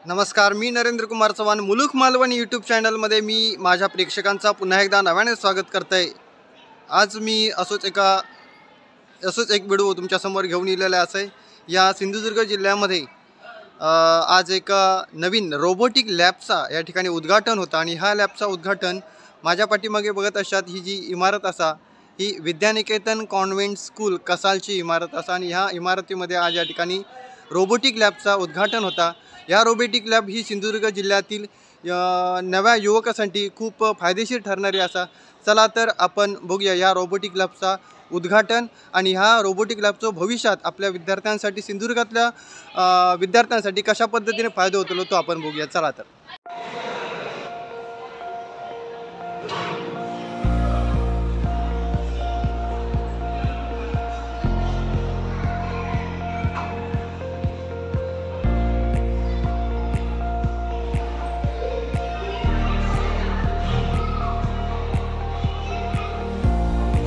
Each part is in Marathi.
नमस्कार, मी नरेंद्र कुमार चव्हाण मुलुक मालवणी यूट्यूब चॅनलमध्ये मी माझ्या प्रेक्षकांचा पुन्हा एकदा नव्याने स्वागत करत आहे। आज मी असोच एक व्हिडिओ तुमच्यासमोर घेऊन इलेला आहे। या सिंधुदुर्ग जिल्ह्यामध्ये आज एक नवीन रोबोटिक लॅबचा या ठिकाणी उद्घाटन होता आणि ह्या लॅबचा उद्घाटन माझ्या पाठीमागे बघत असात ही जी इमारत असा ही विद्यानिकेतन कॉन्व्हेंट स्कूल कसालची इमारत असा आणि ह्या इमारतीमध्ये आज या ठिकाणी रोबोटिक लॅबचा उद्घाटन होता। या रोबोटिक लॅब ही सिंधुदुर्ग जिल्ह्यातील नव्या युवकांसाठी खूप फायदेशीर ठरणारी असा। चला तर आपण बघूया या रोबोटिक लॅबचा उद्घाटन आणि ह्या रोबोटिक लॅबचं भविष्यात आपल्या विद्यार्थ्यांसाठी सिंधुदुर्गातल्या विद्यार्थ्यांसाठी कशा पद्धतीने फायदा होतो तो आपण बघूया। चला तर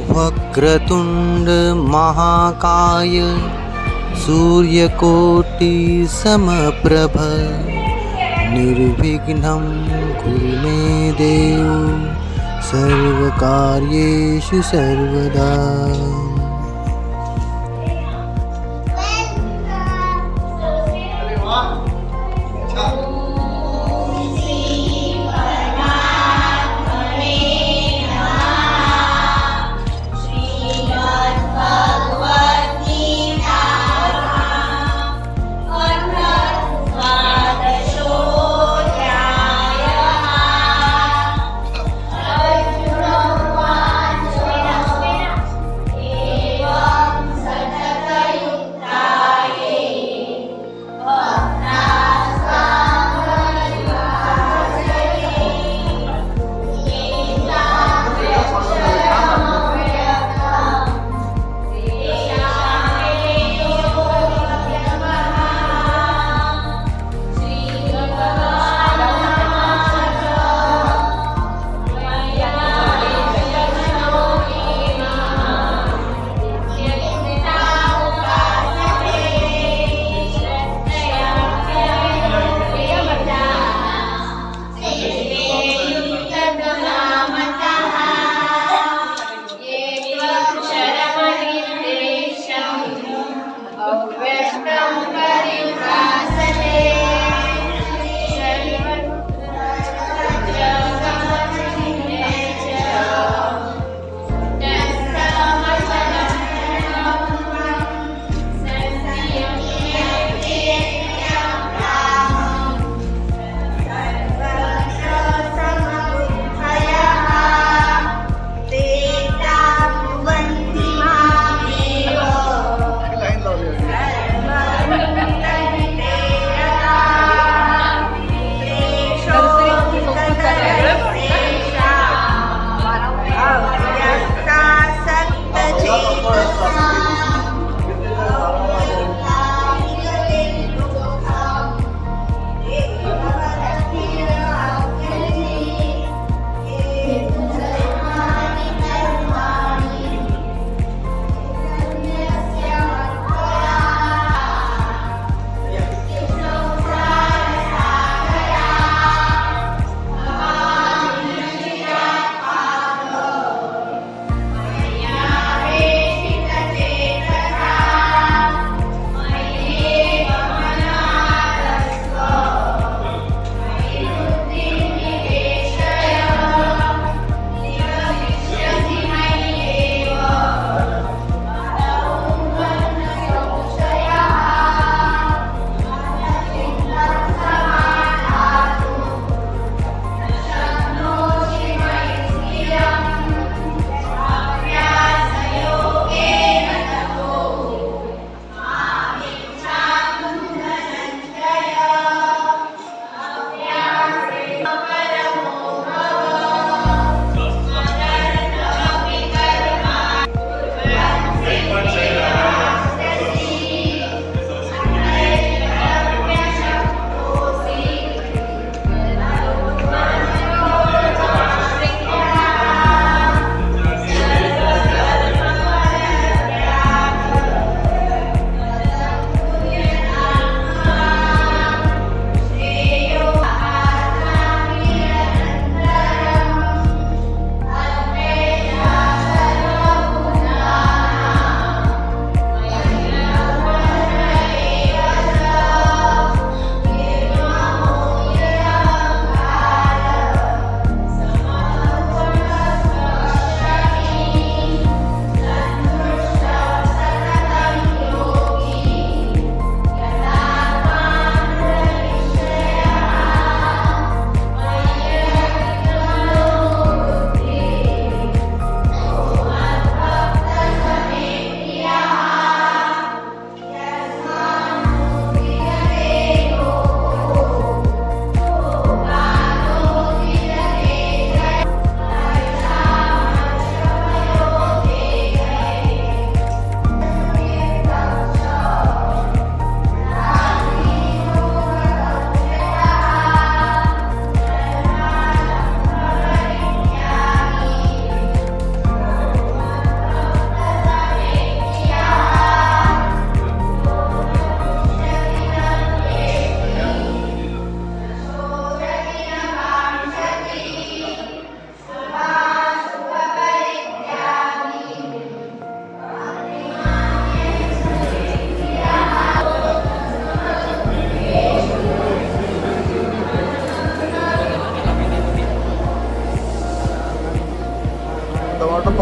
वक्रतुंड महाकाय सूर्यकोटि समप्रभ निर्विघ्नं कुरु मे देव सर्वकार्येषु सर्वदा।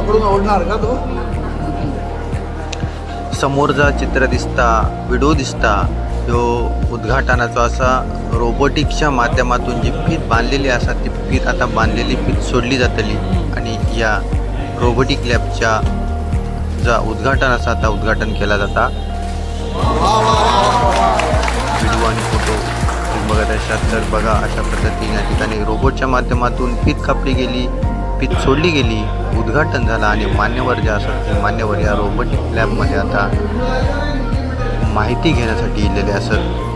पकडून ओढणार का तो? समोरचा चित्र दिसता, व्हिडिओ दिसता, ह्यो उद्घाटनाचा असा रोबोटिक्सच्या माध्यमातून जी फीत बांधलेली असा ती फीत आता बांधलेली फीत सोडली जातली आणि या रोबोटिक लॅबच्या जा उद्घाटन असा आता उद्घाटन केला जाता. व्हिडिओ आणि फोटो बघत असाल तर बघा अशा पद्धतीने या ठिकाणी रोबोटच्या माध्यमातून फीत कापली गेली, फीत सोडली गेली, उद्घाटन झालं आणि मान्यवर जे असतात ते मान्यवर या रोबोटिक लॅबमध्ये आता माहिती घेण्यासाठी इलेले असत.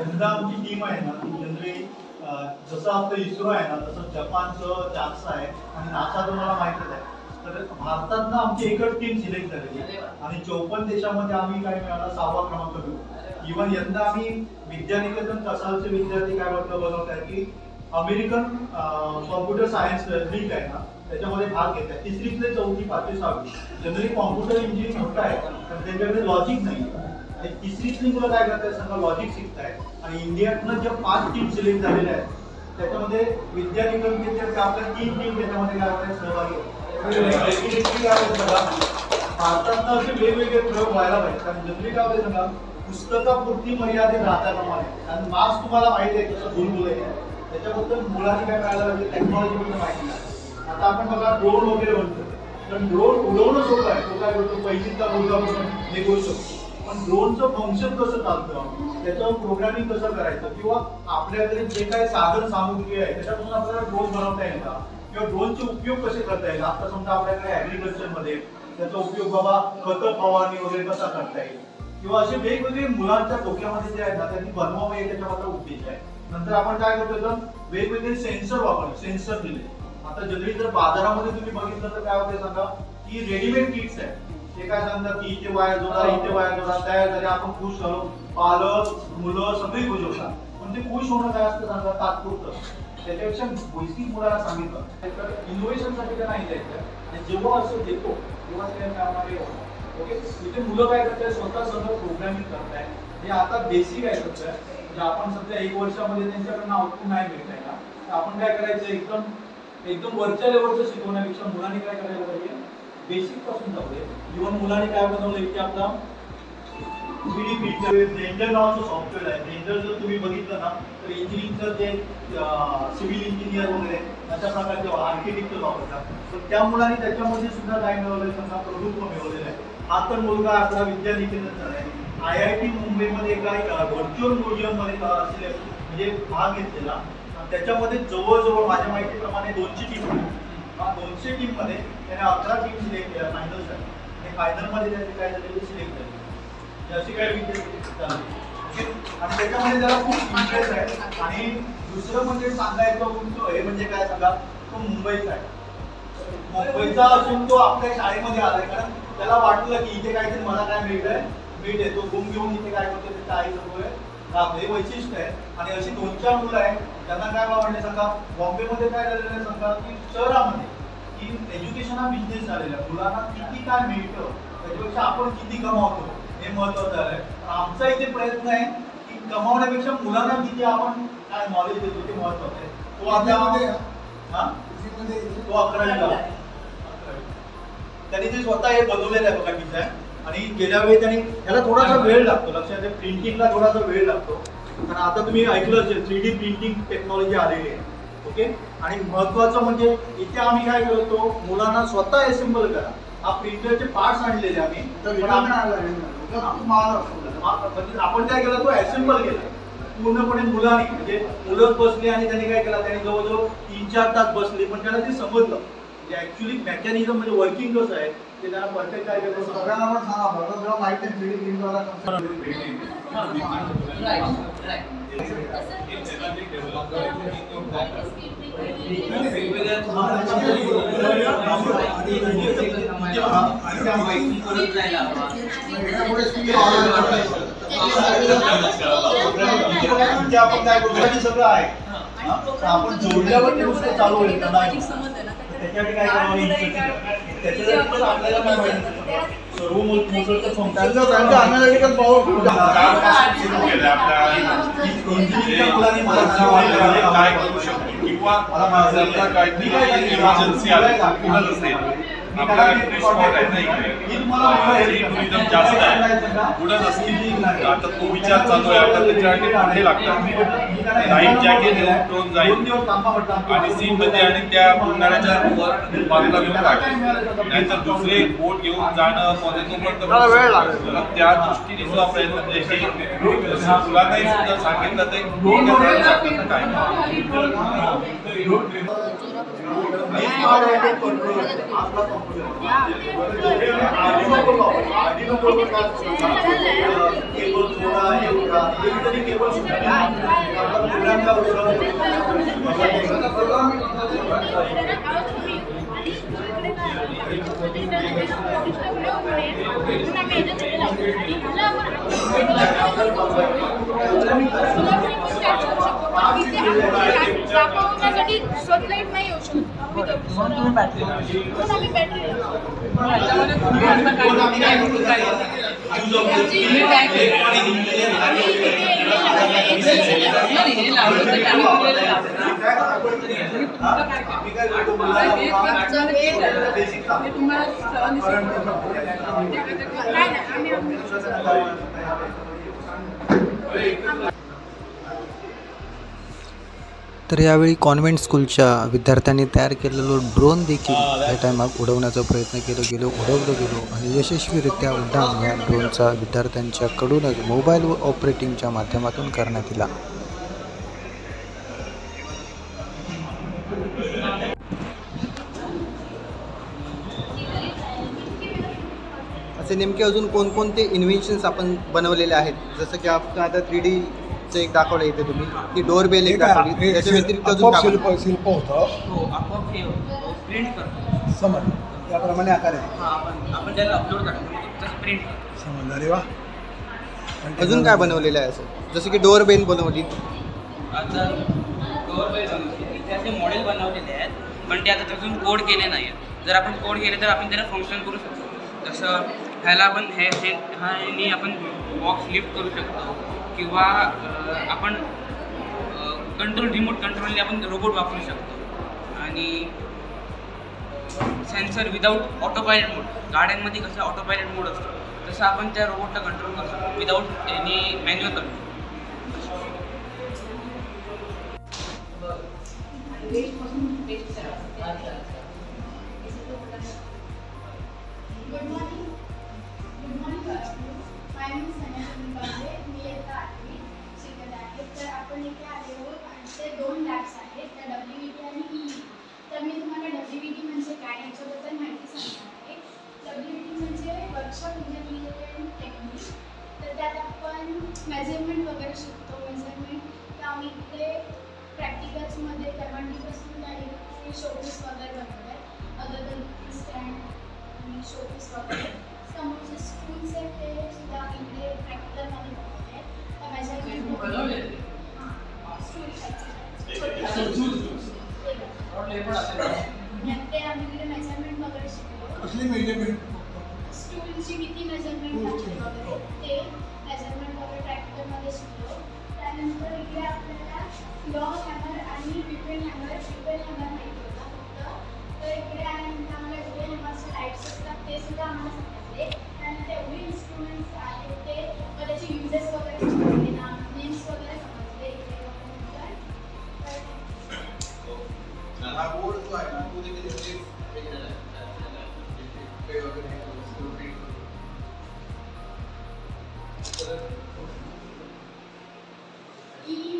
यंदा आमची टीम आहे ना जनरली जसं आपलं इस्रो आहे ना तसं जपानचं जासा आहे आणि नासा तुम्हाला माहितच आहे. तर भारतातनं आमची एकच टीम सिलेक्ट झालेली आणि 54 देशामध्ये आम्ही काय मिळाला 6वा क्रमांक घेऊ. इव्हन यंदा आम्ही विद्यानिकेतन कसालचे विद्यार्थी काय बनवत आहे की अमेरिकन कॉम्प्युटर सायन्स लीग आहे ना त्याच्यामध्ये भाग घेत आहे. 3री ते 4थी 5वी 6वी जनरली कॉम्प्युटर इंजिनिअरिंग होत आहे पण त्यांच्याकडे लॉजिक नाही. 3री मुलं काय करतायत सांगा लॉजिक शिकताय आणि इंडियातनं ज्या 5 टीम सिलेक्ट झालेल्या आहेत त्याच्यामध्ये विद्यानिकेतनचे आपल्या 3 टीम त्याच्यामध्ये काय होत सहभागी होतात. भारतातनं असे वेगवेगळे प्रयोग व्हायला पाहिजे कारण जनरली काय होते सांगा पुस्तकापुरती मर्यादित राहता कामा नये. कारण मार्क्स तुम्हाला माहिती आहे कसं भूलभुल आहे त्याच्याबद्दल मुलांनी काय मिळायला पाहिजे टेक्नॉलॉजीबद्दल माहिती नाही. आता आपण बघा ड्रोन वगैरे बनतो पण ड्रोन उडवणं सोपं आहे. तो काय करतो पहिलीचा मुलगापासून निघू शकतो पण ड्रोनचं फंक्शन कसं चालतं त्याच्यावर प्रोग्रामिंग कसं करायचं किंवा आपल्याकडे जे काही साधन सामुग्री आहे त्याच्यापासून आपल्याला ड्रोन बनवता येईल का किंवा ड्रोनचे उपयोग कसे करता येईल. आता समजा आपल्याकडे ऍग्रिकल्चर मध्ये त्याचा उपयोग बाबा खत फवारणी वगैरे कसा करता येईल किंवा असे वेगवेगळे मुलांच्या डोक्यामध्ये जे आहेत ना त्यांनी बनवावं हे त्याच्यामध्ये उद्देश आहे. नंतर आपण काय करतो तर वेगवेगळे सेन्सर वापरतो. सेन्सर दिले आता जनरली जर बाजारामध्ये तुम्ही बघितलं तर काय होते सांगा की रेडीमेड किट्स आहे ते काय सांगतात की इथे वायर जोडा इथे वायर जोडा तयार झाले आपण खुश झालो पालक मुलं सगळी खुश होतात. पण ते खुश होणं काय असतं सांगा तात्पुरतं. त्याच्यापेक्षा बेसिक मुलांना सांगितलं तर इनोव्हेशनसाठी काय नाही द्यायचं आणि जेव्हा असं देतो तेव्हा ते ओके. इथे मुलं काय करताय स्वतः सगळं प्रोग्रामिंग करताय हे आता बेसिक आहे सध्या म्हणजे आपण सध्या 1 वर्षामध्ये त्यांच्याकडनं आउटपुट नाही मिळत आहे ना तर आपण काय करायचं एकदम वरच्या लेवलचं शिकवण्यापेक्षा मुलांनी काय करायला पाहिजे बेसिक पासून जाऊया. इव्हन मुलांनी काय बनवलं की आपला 3D प्रिंटर ब्लेंडर नावाचं सॉफ्टवेअर आहे. ब्लेंडर जर तुम्ही बघितलं ना तर इंजिनिअरिंगचं जे सिव्हिल इंजिनियर वगैरे अशा प्रकारचे आर्किटेक्चर वापरतात तर त्या मुलांनी त्याच्यामध्ये सुद्धा काय मिळवलंय समजा प्रभुत्व मिळवलेलं आहे. हा तर मुलगा आपला विद्यानिकेतनचा आहे. IIT मुंबईमध्ये काय व्हर्च्युअल म्युझियम मध्ये म्हणजे भाग घेतलेला त्याच्यामध्ये जवळजवळ माझ्या माहितीप्रमाणे 200 टीम होती. 200 टीम मध्ये त्याने 11 टीम सिलेक्ट केल्या फायनल साठी आणि फायनल मध्ये त्याचे काय झाले सिलेक्ट झाले अशी काही विद्यार्थी आणि त्याच्यामध्ये त्याला खूप इंटरेस्ट आहे. आणि दुसरं म्हणजे सांगायचं हे म्हणजे काय सांगा तो मुंबईचा आहे. मुंबईचा असून तो आपल्या शाळेमध्ये आलाय कारण त्याला वाटलं की इथे काहीतरी मला काय मिळतंय तो गुम घेऊन इथे काय करतो त्याच्या आई जवळ हे वैशिष्ट्य आहे. आणि अशी 2-4 मुलं आहेत त्यांना काय आवडले सांगा बॉम्बेमध्ये काय झालेलं आहे सांगा की शहरामध्ये की एज्युकेशन हा बिझनेस झालेला आहे. मुलांना किती काय मिळतं त्याच्यापेक्षा आपण किती कमावतो हे महत्वाचं झालंय. आमचा इथे प्रयत्न आहे की कमावण्यापेक्षा मुलांना किती आपण काय नॉलेज देतो ते महत्वाचं आहे. तो आपल्यामध्ये तो 11वीला त्यांनी जे स्वतः हे बनवलेलं आहे बघा डिझाईन आणि गेल्या वेळी त्यांनी ह्याला थोडासा वेळ लागतो लक्षात प्रिंटिंगला थोडासा वेळ लागतो कारण आता तुम्ही ऐकलं असेल 3D प्रिंटिंग टेक्नॉलॉजी आलेली आहे ओके. आणि महत्वाचं म्हणजे इथे आम्ही काय करतो मुलांना स्वतः असेंबल करा हा प्रिंटरचे पार्ट्स आणलेले आम्ही पण आपण काय केलं तो असेंबल केला पूर्णपणे मुलांनी, म्हणजे मुलं बसली आणि त्यांनी काय केलं, त्यांनी जवळजवळ 3-4 तास बसली, पण त्यांना ते समजलं म्हणजे ऍक्च्युली मेकॅनिझम म्हणजे वर्किंग कसं आहे ते त्यांना परफेक्ट काय केलं. सगळ्यांना पण सांगा बघा माहिती आहे 3D प्रिंटरला आपण काय करू सगळं आहे आपण जोडल्यावर ते नुसतं चालू होईल त्याच्यासाठी काय करावं त्याच्यासाठी आपल्याला काय माहिती सर्व मोठं त्यांचं अनालिटिकल पॉवर काय करू शकतो किंवा काय इमर्जन्सी आली टुरिझम जास्त आहे पुढं नसतील आता तो विचार चालू आहे आता त्याच्यासाठी पुढे लागतात लाईफ जॅकेट घेऊन ड्रोन जाईल आणि सीन मध्ये आणि त्या उन्हाळ्याच्या बाजूला घेऊन टाकेल नाहीतर दुसरे बोट घेऊन जाणं वेळ लागेल. त्या दृष्टीने सुद्धा प्रयत्न मुलांनाही सुद्धा सांगितलं ते काय दाखवण्यासाठी शोधलाईट नाही येऊ शकत. तर यावेळी कॉन्व्हेंट स्कूलच्या विद्यार्थ्यांनी तयार केलेलं ड्रोन देखील या टायमात उडवण्याचा प्रयत्न उडवलं गेलो आणि यशस्वीरित्या उड्डाण या ड्रोनचा विद्यार्थ्यांच्याकडूनच मोबाईल व ऑपरेटिंगच्या माध्यमातून करण्यात आला. असे नेमके अजून कोणकोणते इन्व्हेन्शन्स आपण बनवलेले आहेत, जसं की आपण आता 3Dचं एक दाखवलं इथे तुम्ही, ती डोअर बेल एक दाखवली, त्याच्या व्यतिरिक्त अजून शिल्प होतं प्रिंट करतो समज त्याप्रमाणे आकार आहे आपण त्याला अपलोड करतो प्रिंट समज. अरे वा. अजून काय बनवलेलं आहे असं, जसं की डोअर बेल बनवली, आता डोअर बेल बनवली त्याचे मॉडेल बनवलेले आहेत पण ते आता अजून कोड केले नाही आहेत. जर आपण कोड केले तर आपण त्याला फंक्शन करू शकतो. जसं ह्याला आपण ह्याने आपण बॉक्स लिफ्ट करू शकतो किंवा आपण रिमोट कंट्रोलने आपण रोबोट वापरू शकतो आणि सेन्सर विदाऊट ऑटो पायलट मोड, गाड्यांमध्ये कसं ऑटो पायलट मोड असतो तसं आपण त्या रोबोटला कंट्रोल करू शकतो without any manual control. Good morning my name Sanya. मी येता 8वी शिकत आहे. तर आपण इथे आलेलो आमचे 2 लॅब्स आहेत, त्या WVT आणि EE. तर मी तुम्हाला WVT म्हणजे काय याच्याबद्दल माहिती सांगणार आहे. WVT म्हणजे वर्कशॉप इंजिनिअरिंग टेक्निक. तर त्यात आपण मेजरमेंट वगैरे शिकतो. मेजरमेंट तर आम्ही इथे प्रॅक्टिकल्समध्ये दरवांडीपासून डायरेक्टली शोपीस वगैरे बनवलं आहे. अगरबत्ती स्टँड आणि शोपीस वगैरे. समोरचे स्टूल्स आहेत ते सुद्धा इकडे प्रॅक्टिकलमध्ये बनवले आहेत. त्या मेजरमेंट ते आम्ही इकडे मेजरमेंट वगैरे शिकलो. स्टूलची किती मेजरमेंट लागते वगैरे ते मेजरमेंट वगैरे प्रॅक्टिकलमध्ये शिकलो. त्यानंतर इकडे आपल्याला लॉ हॅमर आणि पिपेन हॅमर माहिती होता फक्त. तर इकडे आल्यानंतर आम्हाला पिपेन हॅमरचे टाईप्स असतात ते सुद्धा आम्हाला समजले. त्यानंतर एवढे इन्स्ट्रुमेंट्स आहेत ते त्याचे युजेस वगैरे समजले, नेम्स वगैरे समजले इकडे हा बोर्ड जो आहे ना तो देखील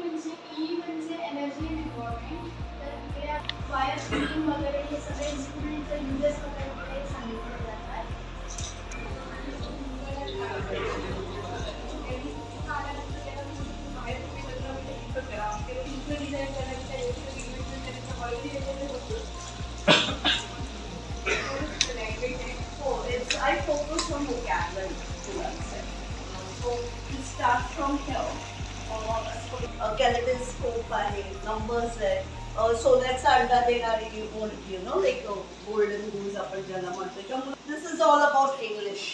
म्हणजे एनर्जी अँड एन्व्हायरमेंट. तर इकडे फायर स्कीम वगैरे हे सगळे इन्स्ट्रुमेंटचे युजेस वगैरे इकडे सांगितले जातात. I focus on vocabulary to understand. So we start from here. Kaleidoscope आहे, numbers आहे, सोन्याचा अंडा देणारी like golden goose आपण ज्याला म्हणतो. This is all about English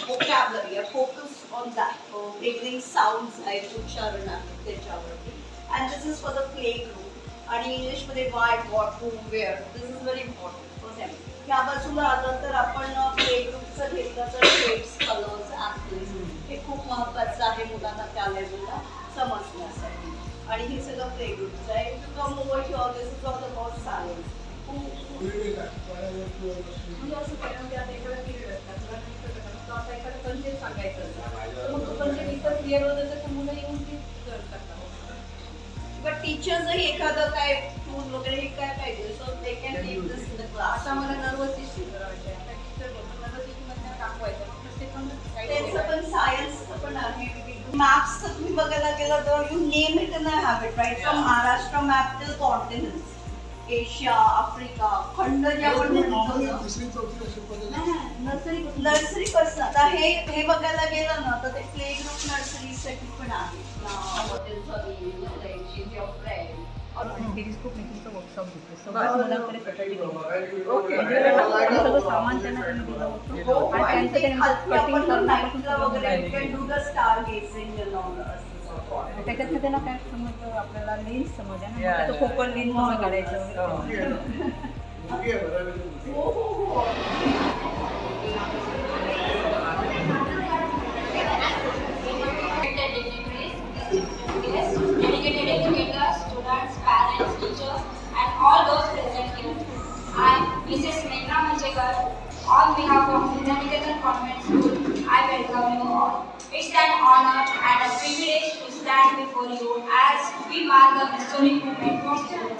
vocabulary. I focus on that. Beginning sounds आहेत, उच्चारण आहे त्याच्यावरती. And this is for the play group. आणि इंग्लिश मध्ये why, what, who, where. This is very important for them. या बाजूला आलं तर आपण प्ले ग्रुपचं घेतलं तर शेप्स, कलर्स, ॲक्टिव्हिटीज हे खूप महत्त्वाचं आहे मुलांना त्या लेवलला समजण्यासाठी. आणि हे सगळं प्ले ग्रुपचं आहे. Come over here, this is all about science. म्हणजे असं पहिल्यांदा आता एखादा पिरियड असतात, आता एखादा कन्सेप्ट सांगायचं असतं, मग तो कन्सेप्ट इतकं क्लिअर होतं तर मुलं येऊन ते करतात. बट टीचर्सही एखादं काय टूल वगैरे हे काय पाहिजे, so they can take this in the class. आता मला नर्वस इश्यू करायचे, आता टीचर नर्वस इश्यूमध्ये दाखवायचं, त्याचं पण सायन्सचं पण आहे. मॅप्सचं तुम्ही बघायला गेलं तर you name it in a habit, right, from Maharashtra map till continents, Asia, Africa, खंड जे आपण म्हणतो नर्सरी पासून. आता हे बघायला गेलं ना तर ते प्ले ग्रुप नर्सरीसाठी पण आहे. टेलिस्कोप मेकिंगचं वर्कशॉप घेतलं, सगळ्याच मुलांकडे फॅकल्टी सगळं सामान त्यांना दिलं होतं आणि त्यांचं कटिंग करण्यापासून वगैरे त्याच्यात त्यांना काय समजलं, आपल्याला लेन्स समजलं ना, फोकल लेन्स कसं काढायचं. Dedicated educators, students, parents, teachers, and all those present here. I, Mrs. Meghna Manchekar, on behalf of Nityaniketan Convent School, I welcome you all. It's an honor and a privilege to stand before you as we mark the historic moment for Student.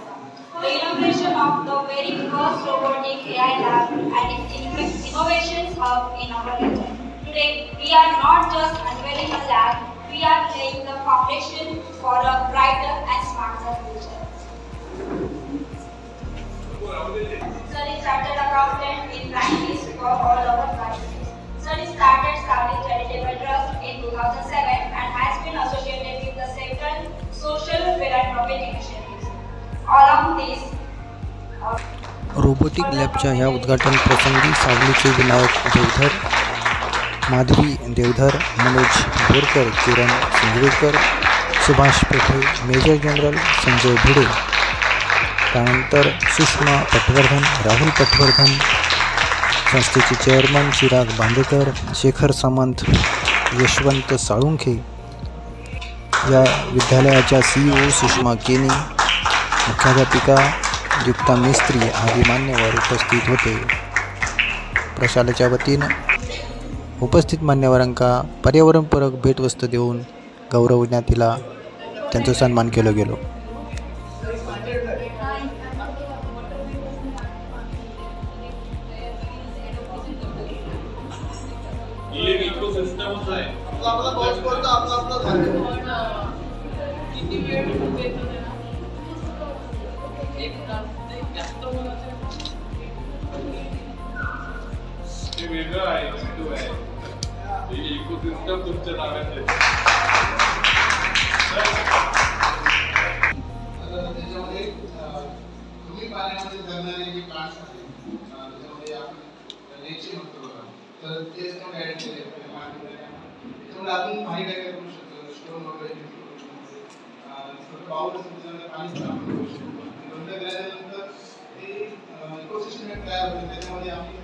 The inauguration of the very first robotic AI lab and its innovations hub in our region. Today, we are not just unveiling a lab, we are laying the foundation for a brighter and smarter future. Sir is chartered accountant in practice for all our branches. Sir started Savli Charitable Trust in 2007 and has been associated with the several social philanthropic initiatives. Along these, robotic लॅबच्या ह्या उद्घाटन प्रसंगी सावलीचे विनायक देवधर, माधवी देवधर, मनोज बोरकर, किरण सिंगवेकर, सुभाष पेठे, मेजर जनरल संजय भिडे, त्यानंतर सुषमा पटवर्धन, राहुल पटवर्धन, संस्थेचे चेअरमन चिराग बांदेकर, शेखर सामंत, यशवंत साळुंखे, या विद्यालयाच्या CEO सुषमा केनी, मुख्याध्यापिका युक्ता मिस्त्री आदी मान्यवर उपस्थित होते. प्रशालेच्या वतीनं उपस्थित मान्यवरांका पर्यावरणपूरक भेटवस्तू देऊन गौरवण्यात आला, त्यांचा सन्मान केला गेलो. वेगळं आहे, इकोसिस्टम तुमच्या नावाचे. त्याच्यामध्ये तुम्ही पाण्यामध्ये जगणारे जे प्लांट्स आहेत त्याच्यामध्ये आपण लेची म्हणतो बघा, तर तेच पण ॲड केले त्याच्यामुळे आपण पाणी काय करू शकतो, स्टोन वगैरे पाऊस पाणी करू शकतो. बंद केल्यानंतर ते इकोसिस्टम तयार होते. त्याच्यामध्ये आम्ही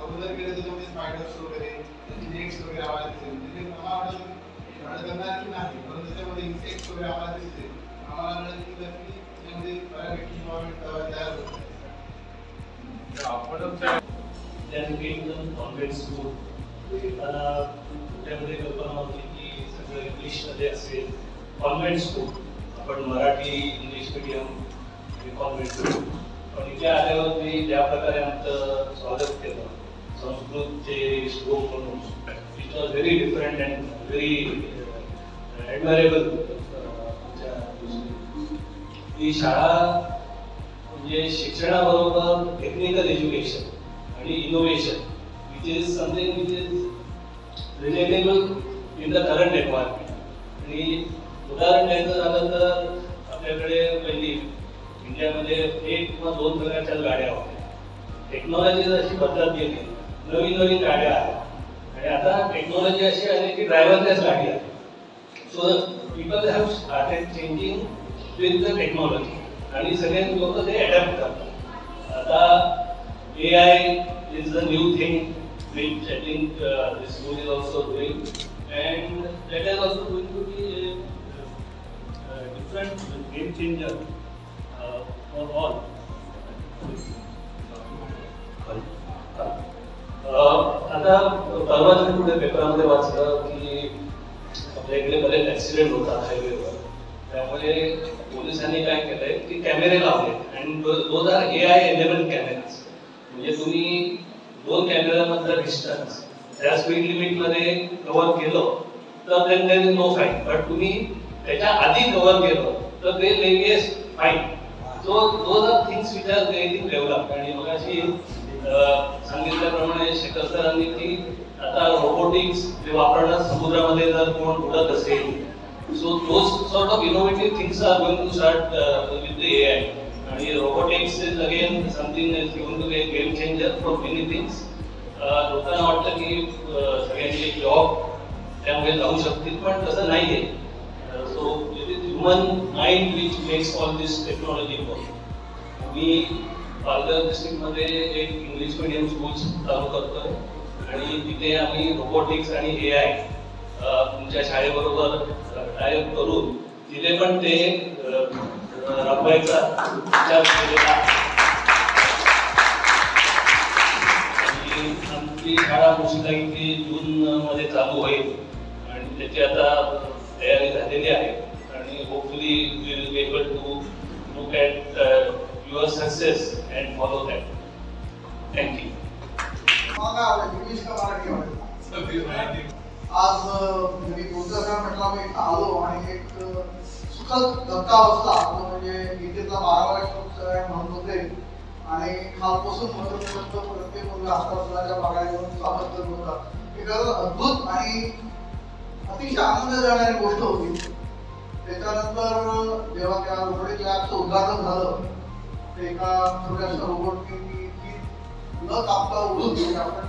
अगोदर केलं त्याच्यामध्ये स्पायडर्स वगैरे त्याचे नेट्स वगैरे आवाज दिसते. म्हणजे आम्हाला वाटलं करणार की नाही, परंतु त्याच्यामध्ये इन्सेक्ट्स वगैरे आवाज दिसते. आम्हाला मिळत की त्याच्यामध्ये बऱ्यापैकी इन्व्हॉल्वमेंट तयार होते. कॉन्व्हेंट स्कूल त्यामध्ये कल्पना होती की इंग्लिशमध्ये असेल, कॉन्व्हेंट स्कूल, आपण Marathi English medium convent school, पण इथे आल्यावर मी ज्या प्रकारे आमचं स्वागत केलं, संस्कृतचे श्लोक म्हणून, it was very different and very admirable. ही शाळा म्हणजे शिक्षणाबरोबर टेक्निकल एज्युकेशन आणि innovation which is something which is relatable in the current environment. आणि उदाहरण द्यायचं झालं तर आपल्याकडे पहिली इंडियामध्ये 1 किंवा 2 प्रकारच्या गाड्या होत्या. टेक्नॉलॉजी जशी बदलत गेली, नवीन नवीन गाड्या आल्या आणि आता टेक्नॉलॉजी अशी आली की ड्रायव्हरलेस गाडी आहे. So people have started changing with the technology आणि सगळे लोक ते अडॅप्ट करतात. आता AI is a new thing which I think this school is also doing, and that is also going to be a different game changer for all. आता परवा मी कुठे पेपरामध्ये वाचलं की आपल्या इकडे बरेच ऍक्सिडेंट होतात हायवेवर, त्यामुळे पोलिसांनी काय केलंय की कॅमेरे लावले and those are AI enabled cameras. म्हणजे तुम्ही 2 कॅमेऱ्यामधला डिस्टन्स त्या स्पीड लिमिटमध्ये कव्हर केलं तर then there is no fine, but तुम्ही त्याच्या आधी कव्हर केलं तर ते लेवियस fine. So those are things which are getting developed. आणि मग अशी सांगितल्याप्रमाणे शेखर सरांनी की आता रोबोटिक्स जे वापरणार समुद्रामध्ये जर कोण उडत असेल, so those sort of innovative things are going to start with the AI. आणि robotics is again something is going to be a game changer for many things. लोकांना वाटतं की सगळ्यांचे जॉब त्यामुळे जाऊ शकतील, पण तसं नाहीये. So it is human mind which makes all this technology work. मी पालघर डिस्ट्रिक्टमध्ये एक इंग्लिश मीडियम स्कूल चालू करतोय आणि तिथे आम्ही रोबोटिक्स आणि AI तुमच्या शाळेबरोबर टायअप करून तिथे पण ते राबवायचा विचार केलेला आहे. आणि आमची शाळा मोस्टली जून मध्ये चालू होईल आणि त्याची आता तयारी झालेली आहे आणि hopefully we will be able to look at your success and follow that. Thank you. English का मराठी आवडेल? आज मी दुर्दैवाने म्हटलं मी इथं आलो आणि एक सुखद धक्का बसला. म्हणजे गीतेतला 12वा श्लोक म्हणत होते आणि खालपासून मधून प्रत्येक मुलगा आसपासच्या भागाला येऊन स्वागत करत होता. ही खरंच अद्भुत आणि अतिशय आनंद देणारी गोष्ट होती. त्याच्यानंतर जेव्हा त्या रोबोटिक लॅबचं उद्घाटन झालं, ते एका छोट्याशा रोबोटने न कापता उडून गेले. आपण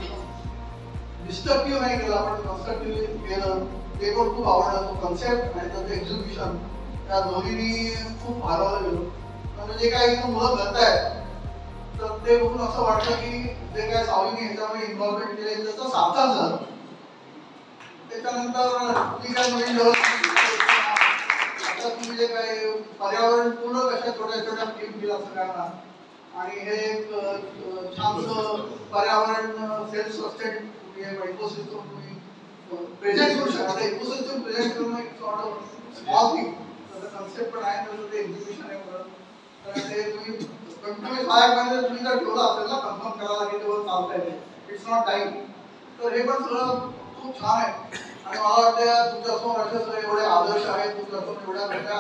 डिस्ट्रक्टिव्ह नाही केलं, आपण कन्स्ट्रक्टिव्हली केलं. ते पण खूप आवडलं. तो कन्सेप्ट आणि त्याचं एक्झिक्युशन त्या दोन्हीनी खूप भारावलं गेलो. म्हणजे जे काही मुलं करतायत तर ते बघून असं वाटतं की जे काय सावलीने ह्याच्यामध्ये इन्व्हॉल्वमेंट केले त्याचं सार्थक झालं. त्याच्यानंतर तुम्ही काय नवीन आता तुम्ही जे काही पर्यावरण पूर्ण कशा छोट्या छोट्या स्कीम दिल्या सगळ्यांना आणि हे एक छानसं पर्यावरण सेल्फ सस्टेन इकोसिस्टम तुम्ही प्रेझेंट करू शकता. इकोसिस्टम प्रेझेंट करणं एक सॉर्ट ऑफ स्मॉल थिंग. त्याचं कन्सेप्ट पण आहे, त्याचं ते एक्झिक्युशन आहे. तर ते तुम्ही कंटिन्युअस 5 महिने तुम्ही जर ठेवलं असेल ना कन्फर्म करायला की तेव्हा चालतंय, इट्स नॉट टाईम. तर हे पण सगळं खूप छान आहे. आणि मला वाटतं तुमच्यासमोर असे एवढे आदर्श आहेत, तुमच्यासमोर एवढ्या मोठ्या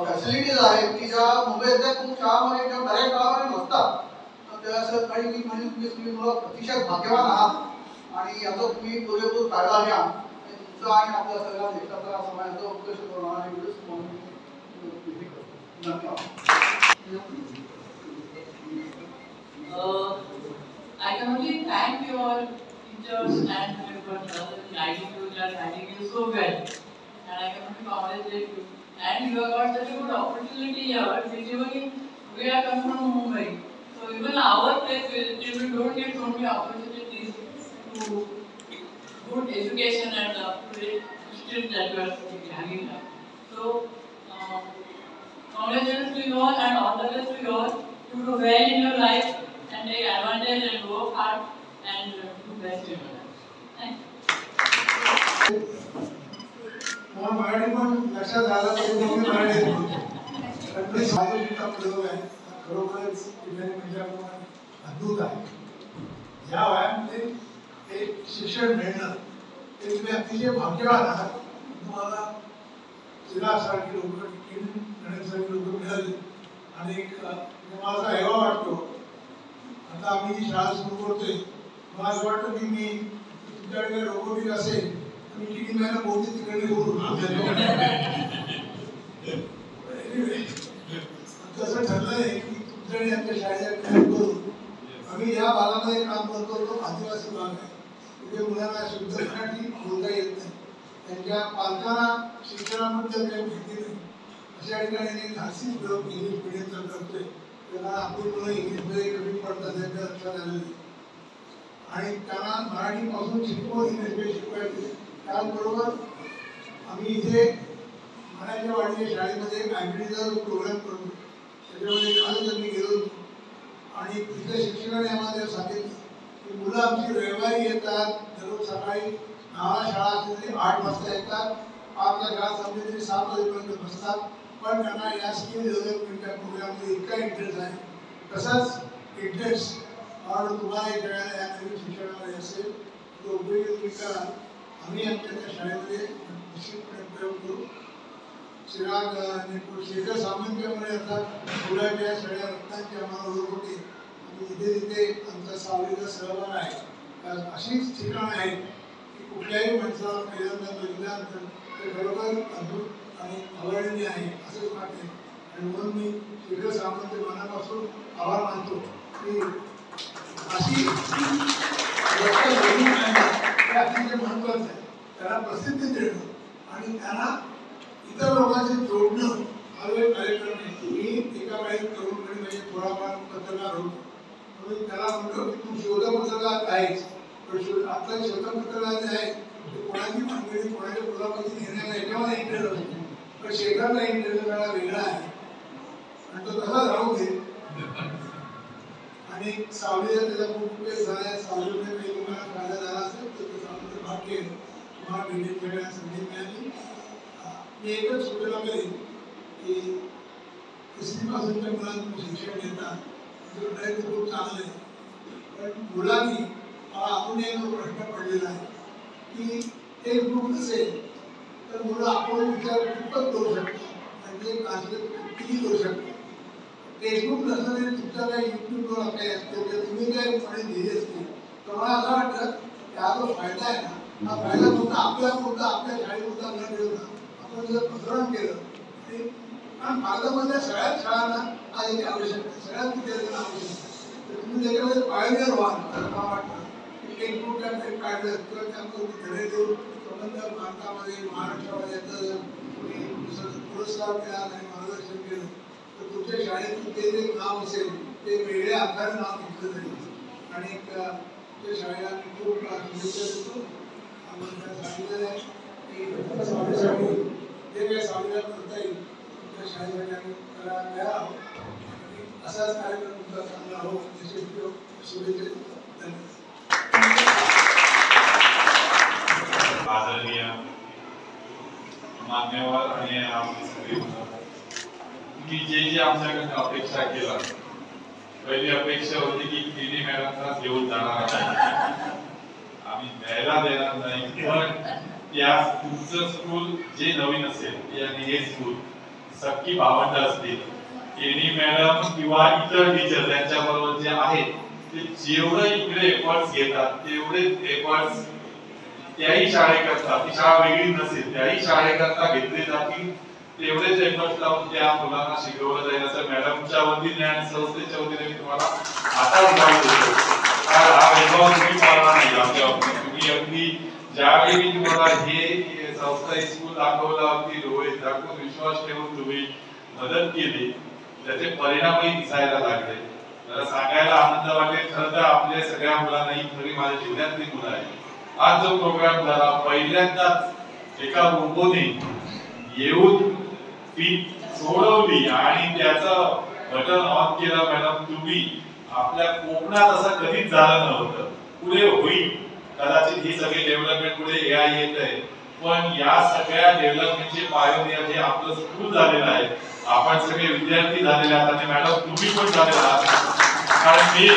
फॅसिलिटीज आहेत की ज्या मुंबईतल्या खूप शाळांमध्ये किंवा बऱ्याच शाळांमध्ये नसतात. तर त्या काही मी म्हणजे तुम्ही मुलं अतिशय भाग्यवान आहात आणि याचा तुम्ही पुरेपूर फायदा घ्या. तुमचा आणि आपल्या सगळ्या देशाचा समाजाचा उत्कर्ष करणारा व्हिडिओ म्हणून धन्यवाद. I can only thank you all teachers and for guiding you so well, and I can only congratulate you. And you have got such a good opportunity here. Basically, we are coming from Mumbai, so even our place we don't get so many opportunities to good education and still that we are having. So, congratulations to you all and all the best to you all. To do well in your life and take advantage and work hard and do best in your life. Thank you. तुम्हाला मराठी पण लक्षात आलं पाहिजे तुम्ही मराठी बोलतो. प्रयोग आहे खरोखरच अद्भुत आहे. या वयामध्ये एक शिक्षण मिळणं ते तुम्ही अतिशय भाग्यवान आहात. तुम्हाला चिरागसारखी लोक गणेशसारखी लोक मिळाली आणि मला असा हेवा वाटतो. आता आम्ही जी शाळा सुरू करतोय मला असं वाटतं की मी तुमच्याकडे रोबोटिक असेल तर मी किती महिना बोलते तिकडे बोलू. तसं ठरलंय की तुमच्याकडे आमच्या शाळेच्या करून आम्ही या भागामध्ये काम करतो. तो आदिवासी भाग आहे. तिथे मुलांना शुद्ध मराठी बोलता येत नाही. त्यांच्या पालकांना शिक्षणाबद्दल काही माहिती नाही. अशा ठिकाणी धाडसी प्रयोग इंग्लिश मिडियमचा करतोय. त्यांना आपली मुलं इंग्लिशमध्ये कमी पडतात त्यांच्या लक्षात आलेलं आणि त्यांना मराठीपासून शिकवून इंग्लिशमध्ये शिकवायचे. त्याचबरोबर आम्ही इथे मराठीच्या वाडीच्या शाळेमध्ये लायब्ररीचा जो प्रोग्राम करतो त्याच्यामध्ये कालच आम्ही गेलो होतो आणि तिथल्या शिक्षकाने आम्हाला सांगितलं की मुलं आमची रविवारी येतात. दररोज सकाळी 9ला शाळा असली तरी 8 वाजता येतात. 5ला शाळा संपली तरी 7 वाजेपर्यंत बसतात. पण त्यांना या स्किल डेव्हलपमेंटच्या प्रोग्राममध्ये इतका इंटरेस्ट आहे. तसाच इंटरेस्ट आणि तुम्हाला कळायला या नवीन शिक्षणामध्ये असेल तो उपयोगी तुम्ही करा. आम्ही आमच्या त्या शाळेमध्ये निश्चितपणे प्रयोग करू. चिराग शेखर सामंतच्यामुळे अर्थात मुलाच्या सगळ्या रत्नांची आम्हाला ओळख होते आणि तिथे तिथे आमचा सावलीचा सहभाग आहे. अशीच ठिकाणं आहेत की कुठल्याही माणसाला पहिल्यांदा बघितल्यानंतर ते खरोखर अद्भुत आणि अवर्णनीय आहे असंच वाटते. आणि म्हणून मी शेखर सामंत मनापासून आभार मानतो की अशी अतिशय महत्वाचं आहे. त्यांना प्रसिद्धी देणं आणि त्यांना इतर लोकांशी जोडणं हा जो एक कार्यक्रम आहे. मी एका वेळेस तरुणपणी म्हणजे थोडाफार पत्रकार होतो म्हणून त्याला म्हणतो की तू शोधपत्रकार आहेस. पण आपला शोधपत्रकार जे आहे ते कोणाची मागणी कोणाच्या मुलामध्ये घेण्याला याच्यामध्ये इंटरेस्ट असतो. पण शेखरला इंटरेस्ट वेगळा आहे आणि तो तसाच राहू दे. आणि सावलीला त्याचा खूप उपयोग झाला आहे. सावलीमध्ये काही लोकांना फायदा झाला असेल तर ते सावलीचं भाग्य तुम्हाला भेटीत सगळ्यांना संधी मिळाली. मी एकच सूचना करेन की 3वीपासूनच्या मुलांना शिक्षण देतात प्रयत्न खूप चांगले आहे. पण मुलांनी मला अजून एक प्रश्न पडलेला आहे की एक ग्रुप नसेल तर मुलं आपण विचार खूपच करू शकतात आणि ते ट्रान्सलेट किती करू शकतात. फेसबुक नसलं तरी तुमच्या काही युट्यूबवर काही असते किंवा तुम्ही काही म्हणे लिहिले असतील तर मला असं वाटतं की हा जो फायदा आहे ना हा फायदा फक्त आपल्या शाळेपुरता न ठेवता आपण जर प्रसारण केलं कारण भारतामधल्या सगळ्याच शाळांना हा एक आवश्यक आहे. सगळ्याच विद्यार्थ्यांना आवश्यक आहे. तर तुम्ही त्याच्यामध्ये पायनियर व्हाल असं मला वाटतं. फेसबुक काढलं किंवा त्यामध्ये धडे देऊन संबंध भारतामध्ये महाराष्ट्रामध्ये याचा तुम्ही पुरस्कार केला आणि मार्गदर्शन केलं तर तुमच्या शाळेतून ते जे नाव असेल ते वेगळ्या आकाराने नाव घेतलं जाईल आणि त्या शाळेला खूप शुभेच्छा देतो. आपण त्या सांगितलेलं आहे की स्वामीसाठी जे काही सावलीला करता येईल तुमच्या शाळेसाठी आम्ही करायला आहोत आणि असाच कार्यक्रम तुमचा चांगला हो यशस्वी हो शुभेच्छा देतो. धन्यवाद. आदरणीय मान्यवर आणि आपली सगळी मी जे आमच्याकडनं अपेक्षा केला पहिली अपेक्षा होती की केली मॅडमचा घेऊन जाणार नाही आम्ही द्यायला देणार नाही. पण त्या तुमचं स्कूल जे नवीन असेल आणि हे स्कूल सख्खी भावंड असतील केणी मॅडम किंवा इतर टीचर त्यांच्याबरोबर जे आहेत ते जेवढं इकडे एफर्ट्स घेतात तेवढेच एफर्ट्स त्याही शाळेकरता ती शाळा वेगळी नसेल त्याही शाळेकरता घेतले जातील तेवढेच एफर्ट्स लावून त्या मुलांना शिकवलं जाईल असं मॅडमच्या वतीने आणि संस्थेच्या वतीने मी तुम्हाला आताच माहिती देतो. हा वैभव तुम्ही पाहणार नाही आमच्या बाबतीत. तुम्ही अगदी ज्यावेळी मी तुम्हाला हे संस्था स्कूल दाखवलं अगदी डोळे दाखवून विश्वास ठेवून तुम्ही मदत केली त्याचे परिणामही दिसायला लागले. जरा सांगायला आनंद वाटेल खरं तर आपल्या सगळ्या मुलांना ही खरी माझ्या जिल्ह्यातली मुलं आहेत. आज जो प्रोग्राम झाला पहिल्यांदाच एका रोबोने येऊन फी सोडवली आणि त्याचं बटन ऑन केलं. मॅडम तुम्ही आपल्या कोकणात असं कधीच झालं नव्हतं. पुढे होईल कदाचित ही सगळी डेव्हलपमेंट पुढे AI येत आहे पण या सगळ्या डेव्हलपमेंटचे पायोनियर जे आपलं स्कूल झालेलं आहे, आपण सगळे विद्यार्थी झालेले आहात आणि मॅडम तुम्ही पण झालेला आहात. कारण मी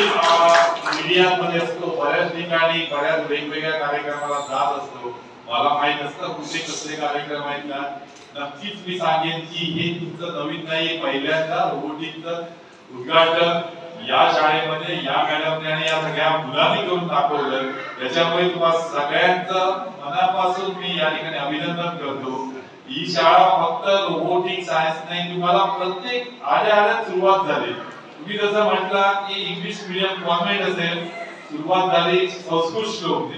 मीडियामध्ये असतो, बऱ्याच ठिकाणी बऱ्याच वेगवेगळ्या कार्यक्रमाला जात असतो. मला माहित असतं कुठे कसले कार्यक्रम आहेत ना. नक्कीच मी सांगेन की हे तुमचं नवीन नाही, पहिल्यांदा रोबोटिकचं उद्घाटन या शाळेमध्ये या मॅडमने आणि या सगळ्या मुलांनी करून दाखवलं. त्याच्यामुळे तुम्हाला सगळ्यांचं मनापासून मी या ठिकाणी अभिनंदन करतो. ही शाळा फक्त रोबोटिक सायन्स नाही, तुम्हाला प्रत्येक आल्या सुरुवात झाली. तुम्ही जसं म्हटलं की इंग्लिश मीडियम कॉन्व्हेंट असेल, सुरुवात झाली संस्कृत श्लोक.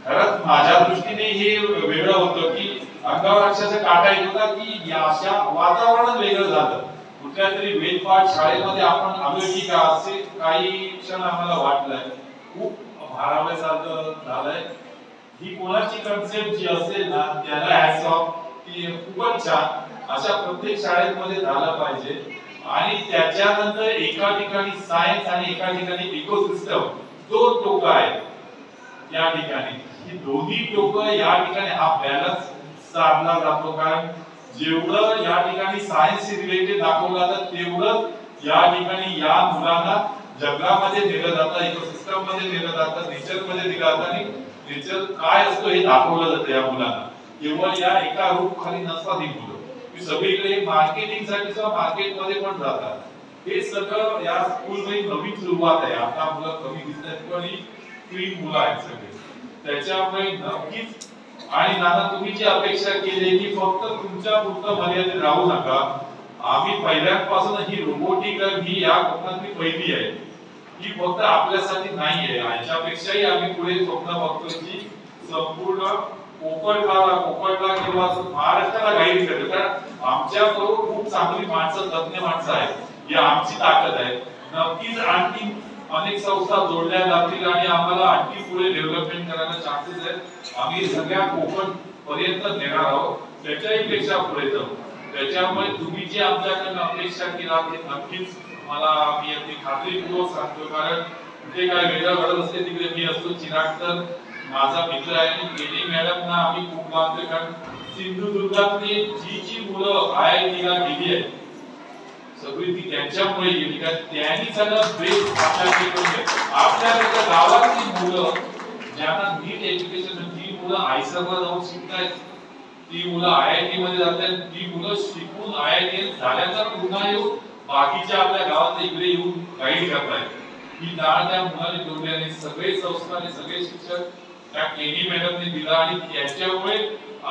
खरंच माझ्या दृष्टीने हे वेगळं होतं की अंगावर अक्षरशः काटा येत होता की अशा वातावरण वेगळं झालं. कुठल्या तरी वेदपाठ शाळेमध्ये आपण आलो की का असे काही क्षण आम्हाला वाटलंय. खूप भारावल्यासारखं झालंय. ही कोणाची कन्सेप्ट जी असेल ना त्याला हॅट्स ऑफ, की खूपच छान. अशा प्रत्येक शाळेमध्ये झालं पाहिजे. आणि त्याच्यानंतर एका ठिकाणी सायन्स आणि एका ठिकाणी इकोसिस्टम, दोन टोकं आहेत या ठिकाणी. ही दोन्ही टोकं या ठिकाणी हा बॅलन्स साधला जातो. कारण जेवढं या ठिकाणी सायन्स रिलेटेड दाखवलं जातं तेवढंच या ठिकाणी या मुलांना जगामध्ये नेलं जातं, इकोसिस्टम मध्ये नेलं जातं, नेचर मध्ये नेलं जातं आणि नेचर काय असतो हे दाखवलं जातं या मुलांना. केवळ या एका रूप खाली नसतात ही मुलं, की सगळीकडे मार्केटिंग साठी किंवा मार्केटमध्ये पण जातात. हे सगळं या स्कूल मध्ये नवीन सुरुवात आहे. आता मुलं कमी दिसतात पण ही क्लीन मुलं आहेत सगळे. त्याच्यामुळे नक्कीच आणि नाना तुम्ही जी अपेक्षा केली की फक्त तुमच्या पुरतं मर्यादित राहू नका. आम्ही पहिल्यापासून ही रोबोटिक ही या कोकणातली पहिली आहे. ही फक्त आपल्यासाठी नाही आहे, याच्यापेक्षाही आम्ही पुढे स्वप्न बघतो की संपूर्ण कोकणला किंवा महाराष्ट्राला गाईड करतो. कारण आमच्याकडून खूप चांगली माणसं, तज्ञ माणसं आहेत, ही आमची ताकद आहे. नक्कीच आणखी अनेक संस्था जोडल्या जातील आणि आम्हाला आणखी पुढे डेव्हलपमेंट करायला चान्सेस आहेत. आम्ही सगळ्या कोकण पर्यंत नेणार आहोत, त्याच्याही पेक्षा पुढे जाऊ. त्याच्यामुळे तुम्ही जी आमच्याकडनं अपेक्षा केला ते नक्कीच मला मी अगदी खात्रीपूर्वक सांगतो. कारण कुठे काय वेगळं घडत असते तिकडे मी असतो. चिराग तर माझा मित्र आहे आणि केली मॅडमना आम्ही खूप मानतो. कारण सिंधुदुर्गातली जी मुलं IIT ला गेली आहेत सगळी ती त्यांच्यामुळे गेली. कारण त्यांनी सगळं बेस आपल्या गावातली मुलं ज्यांना नीट एज्युकेशन, जी मुलं आयसरला जाऊन शिकतायत, ती मुलं IIT मध्ये जातात, ती मुलं शिकून IIT झाल्यानंतर पुन्हा येऊन बाकीच्या आपल्या गावात इकडे येऊन गाईड करतायत. ही डाळ त्या मुलांनी जोडली आणि सगळे संस्था आणि सगळे शिक्षक त्या केनी मॅडमने दिला आणि त्याच्यामुळे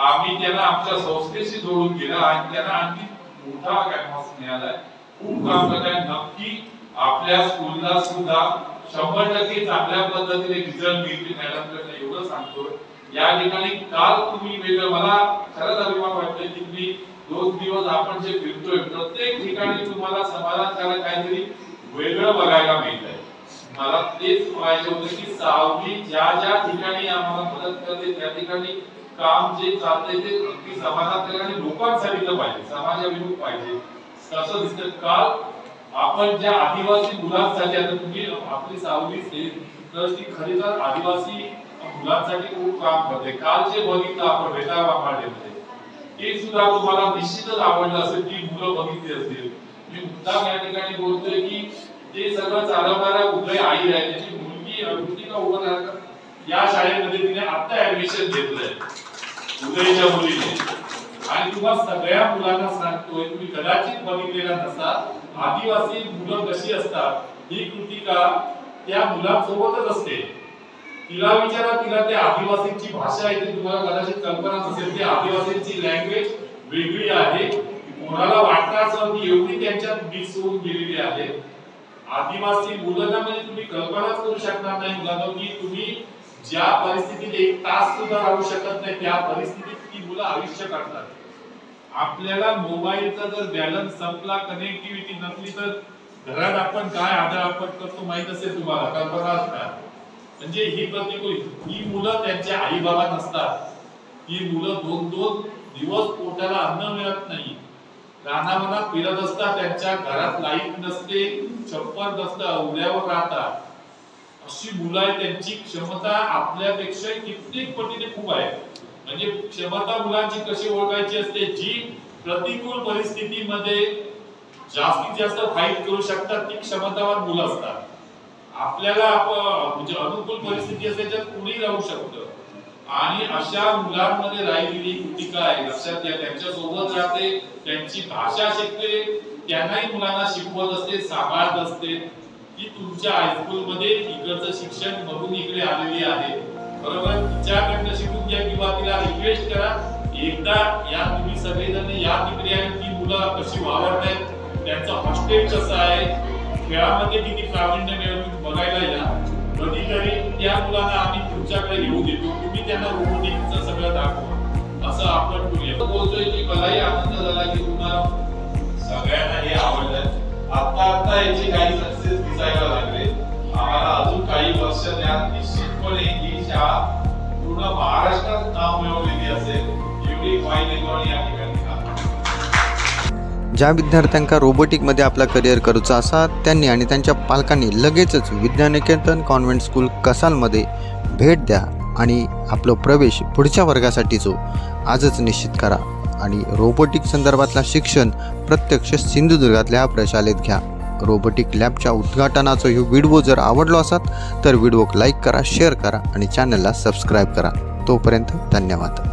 आम्ही त्यांना आमच्या संस्थेशी जोडून केलं आणि त्यांना आणखी मोठा कॅनव्हास मिळालाय. खूप काम करताय. नक्की आपल्या स्कूलला सुद्धा 100% चांगल्या पद्धतीने रिझल्ट मिळतील मॅडमकडे एवढं सांगतो. या ठिकाणी काल तुम्ही वेगळं, मला खरंच अभिमान वाटतोय की तुम्ही 2 दिवस आपण जे फिरतोय प्रत्येक ठिकाणी तुम्हाला समाधानकारक काहीतरी वेगळं बघायला मिळतंय. मला तेच पाहिजे होतं की सावली ज्या ज्या ठिकाणी आम्हाला मदत करते त्या ठिकाणी काम जे चालतंय ते अगदी समाधानकारक आणि लोकांसाठी पाहिजे, समाजाभिमुख पाहिजे. कसं दिसतं काल आपण ज्या आदिवासी मुलांसाठी, आता तुम्ही आपली सावली ट्रस्ट ही खरी तर आदिवासी मुलांसाठी खूप काम करते. काल जे बघितलं आपण वेताळवामाळेमध्ये ते सुद्धा तुम्हाला निश्चितच आवडलं असेल, ती मुलं बघितली असतील. मी मुद्दाम या ठिकाणी बोलतोय की ते सगळं चालवणाऱ्या उदय आई आहे, त्याची मुलगी अरुणिका उभं या शाळेमध्ये तिने आता ऍडमिशन घेतलंय उदयच्या मुलीने. आणि तुम्हाला सगळ्या मुलांना सांगतोय, तुम्ही कदाचित बघितलेला नसा, आदिवासी मुलं कशी असतात ही कृतिका त्या मुलांसोबतच असते. तिला विचारा, तिला त्या आदिवासींची भाषा येते, तुम्हाला कदाचित कल्पना नसेल. ती आदिवासींची लँग्वेज वेगळी आहे. कोणाला वाटतं असं की एवढी त्यांच्यात मिक्स होऊन गेलेली आहे. आदिवासी मुलांना म्हणजे तुम्ही कल्पनाच करू शकणार नाही मुलांना की तुम्ही ज्या परिस्थितीत 1 तास सुद्धा राहू शकत नाही त्या परिस्थितीत ती मुलं आयुष्य काढतात. आपल्याला मोबाईलचा जर बॅलन्स संपला, कनेक्टिव्हिटी नसली तर घरात आपण काय आदळआपट करतो माहित असेल तुम्हाला, कल्पना असणार. म्हणजे ही प्रतिकूल ही मुलं त्यांचे आई बाबा नसतात. ही मुलं 2-2 दिवस पोटाला अन्न मिळत नाही, रानावनात फिरत असतात, त्यांच्या घरात लाईट नसते, छप्पर नसतं, उघड्यावर राहतात. अशी मुलं आहे, त्यांची क्षमता आपल्यापेक्षा कित्येक पटीने खूप आहे. म्हणजे क्षमता मुलांची कशी ओळखायची असते, जी प्रतिकूल परिस्थितीमध्ये जास्तीत जास्त फाईट करू शकतात ती क्षमतावान मुलं असतात. आपल्याला म्हणजे अनुकूल परिस्थिती असते त्यात कुणी राहू शकतं आणि अशा मुलांमध्ये राहिलेली कृती काय लक्षात घ्या. त्यांच्या सोबत राहते, त्यांची भाषा शिकते, त्यांनाही मुलांना शिकवत असते, सांभाळत असते की तुमच्या हायस्कूलमध्ये इकडचं शिक्षण बघून इकडे आलेली आहे, बरोबर, तिच्याकडनं शिकून घ्या किंवा तिला रिक्वेस्ट करा एकदा या तुम्ही सगळेजण या तिकडे आणि ती मुलं कशी वावरतायत, त्यांचं हॉस्टेल कसं आहे, खेळामध्ये किती प्रावीण्य मिळवून बघायला या. कधीतरी त्या मुलांना आम्ही तुमच्याकडे घेऊन येतो, तुम्ही त्यांना रोबोटिक्सचं सगळं दाखवा, असं आपण करूया. बोलतोय की मलाही आनंद झाला की तुम्हाला सगळ्यांना हे आवडलं. आता याची काही सक्सेस दिसायला लागले. आम्हाला अजून काही वर्ष द्या, निश्चितपणे ही शाळा पूर्ण महाराष्ट्रात नाव मिळवलेली असेल एवढी फाईल या ठिकाणी. ज्या विद्यार्थ्यांका रोबोटिकमध्ये आपला करिअर करूचा असा त्यांनी आणि त्यांच्या पालकांनी लगेचच विद्यानिकेतन कॉन्व्हेंट स्कूल कसालमध्ये भेट द्या आणि आपलं प्रवेश पुढच्या वर्गासाठीचो आजच निश्चित करा आणि रोबोटिक संदर्भातला शिक्षण प्रत्यक्ष सिंधुदुर्गातल्या प्रशालेत घ्या. रोबोटिक लॅबच्या उद्घाटनाचा हा व्हिडिओ जर आवडलो असाल तर व्हिडिओक लाईक करा, शेअर करा आणि चॅनलला सबस्क्राईब करा. तोपर्यंत धन्यवाद.